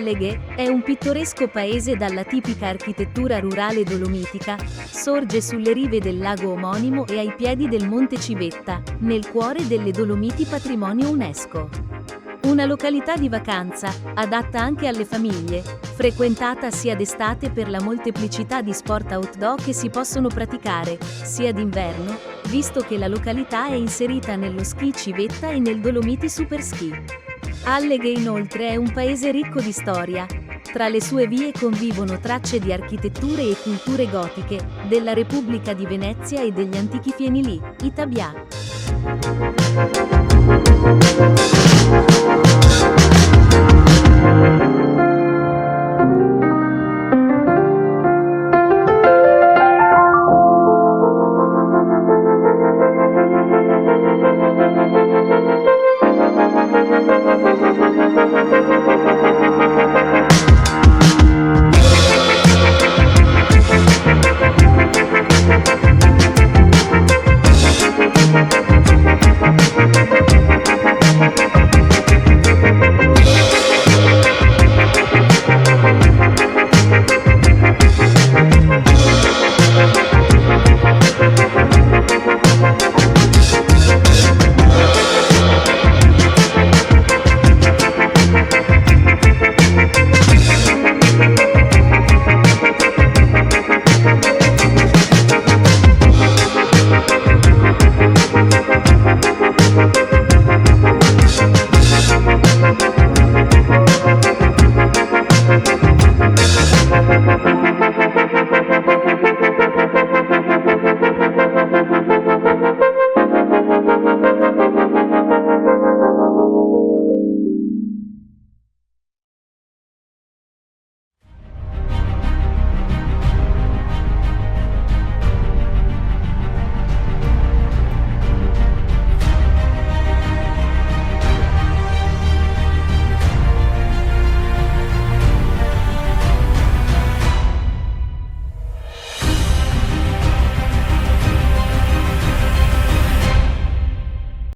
Alleghe è un pittoresco paese dalla tipica architettura rurale dolomitica, sorge sulle rive del lago omonimo e ai piedi del Monte Civetta, nel cuore delle Dolomiti Patrimonio UNESCO. Una località di vacanza, adatta anche alle famiglie, frequentata sia d'estate per la molteplicità di sport outdoor che si possono praticare, sia d'inverno, visto che la località è inserita nello Ski Civetta e nel Dolomiti Superski. Alleghe inoltre è un paese ricco di storia. Tra le sue vie convivono tracce di architetture e culture gotiche, della Repubblica di Venezia e degli antichi fienili, Italia.